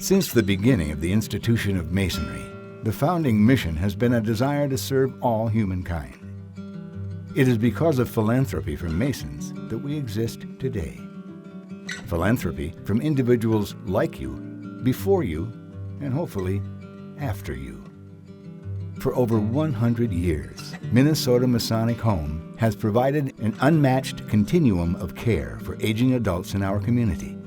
Since the beginning of the institution of Masonry, the founding mission has been a desire to serve all humankind. It is because of philanthropy from Masons that we exist today. Philanthropy from individuals like you, before you, and hopefully after you. For over 100 years, Minnesota Masonic Home has provided an unmatched continuum of care for aging adults in our community.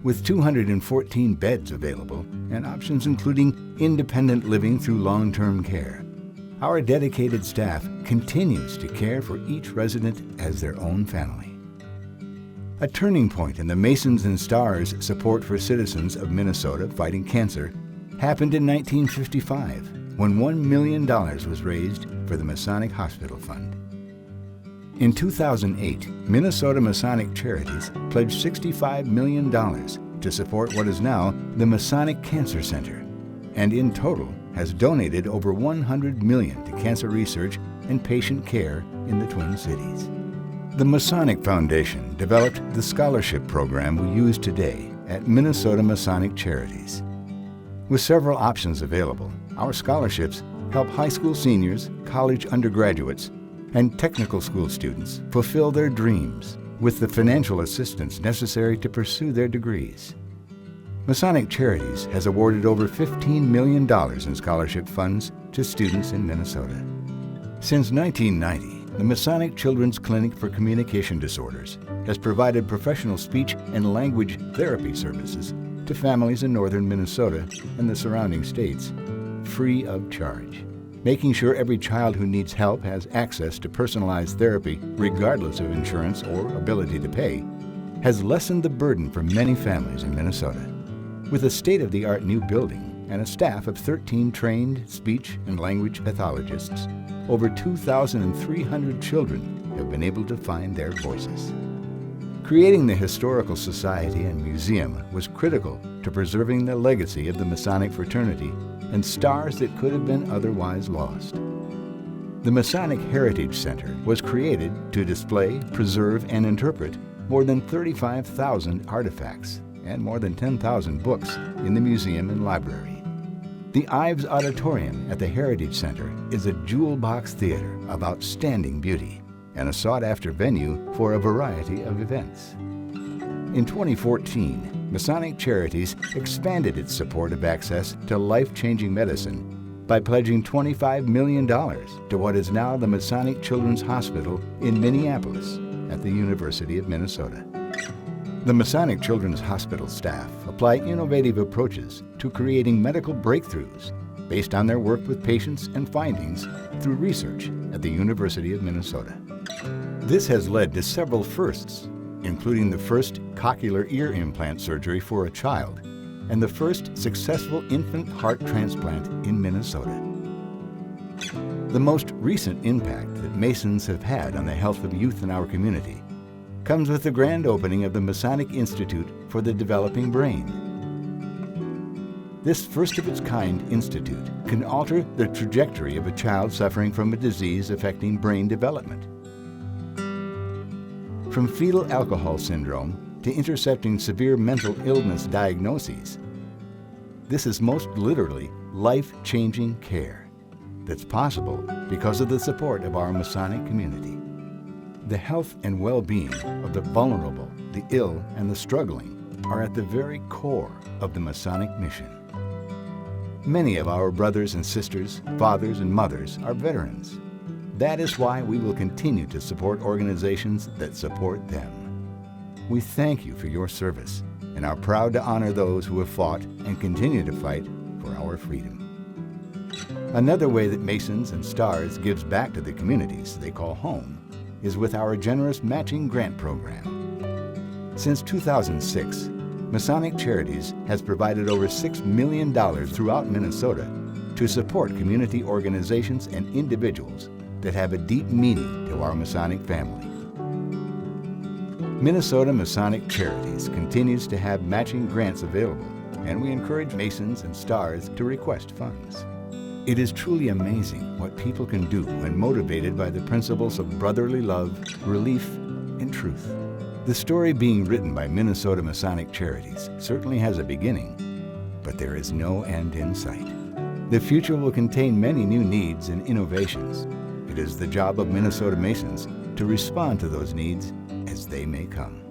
With 214 beds available and options including independent living through long-term care, our dedicated staff continues to care for each resident as their own family. A turning point in the Masons and Stars support for citizens of Minnesota fighting cancer happened in 1955 when $1 million was raised for the Masonic Hospital Fund. In 2008, Minnesota Masonic Charities pledged $65 million to support what is now the Masonic Cancer Center, and in total has donated over $100 million to cancer research and patient care in the Twin Cities. The Masonic Foundation developed the scholarship program we use today at Minnesota Masonic Charities. With several options available, our scholarships help high school seniors, college undergraduates, and technical school students fulfill their dreams with the financial assistance necessary to pursue their degrees. Masonic Charities has awarded over $15 million in scholarship funds to students in Minnesota. Since 1990, the Masonic Children's Clinic for Communication Disorders has provided professional speech and language therapy services to families in northern Minnesota and the surrounding states, free of charge. Making sure every child who needs help has access to personalized therapy, regardless of insurance or ability to pay, has lessened the burden for many families in Minnesota. With a state-of-the-art new building and a staff of 13 trained speech and language pathologists, over 2,300 children have been able to find their voices. Creating the Historical Society and Museum was critical to preserving the legacy of the Masonic fraternity and stars that could have been otherwise lost. The Masonic Heritage Center was created to display, preserve, and interpret more than 35,000 artifacts and more than 10,000 books in the museum and library. The Ives Auditorium at the Heritage Center is a jewel box theater of outstanding beauty and a sought-after venue for a variety of events. In 2014, Masonic Charities expanded its support of access to life-changing medicine by pledging $25 million to what is now the Masonic Children's Hospital in Minneapolis at the University of Minnesota. The Masonic Children's Hospital staff apply innovative approaches to creating medical breakthroughs based on their work with patients and findings through research at the University of Minnesota. This has led to several firsts, including the first cochlear ear implant surgery for a child and the first successful infant heart transplant in Minnesota. The most recent impact that Masons have had on the health of youth in our community comes with the grand opening of the Masonic Institute for the Developing Brain. This first-of-its-kind institute can alter the trajectory of a child suffering from a disease affecting brain development. From fetal alcohol syndrome to intercepting severe mental illness diagnoses, this is most literally life-changing care that's possible because of the support of our Masonic community. The health and well-being of the vulnerable, the ill, and the struggling are at the very core of the Masonic mission. Many of our brothers and sisters, fathers and mothers are veterans. That is why we will continue to support organizations that support them. We thank you for your service and are proud to honor those who have fought and continue to fight for our freedom. Another way that Masons and Stars gives back to the communities they call home is with our generous matching grant program. Since 2006, Masonic Charities has provided over $6 million throughout Minnesota to support community organizations and individuals that have a deep meaning to our Masonic family. Minnesota Masonic Charities continues to have matching grants available, and we encourage Masons and Stars to request funds. It is truly amazing what people can do when motivated by the principles of brotherly love, relief, and truth. The story being written by Minnesota Masonic Charities certainly has a beginning, but there is no end in sight. The future will contain many new needs and innovations. It is the job of Minnesota Masons to respond to those needs as they may come.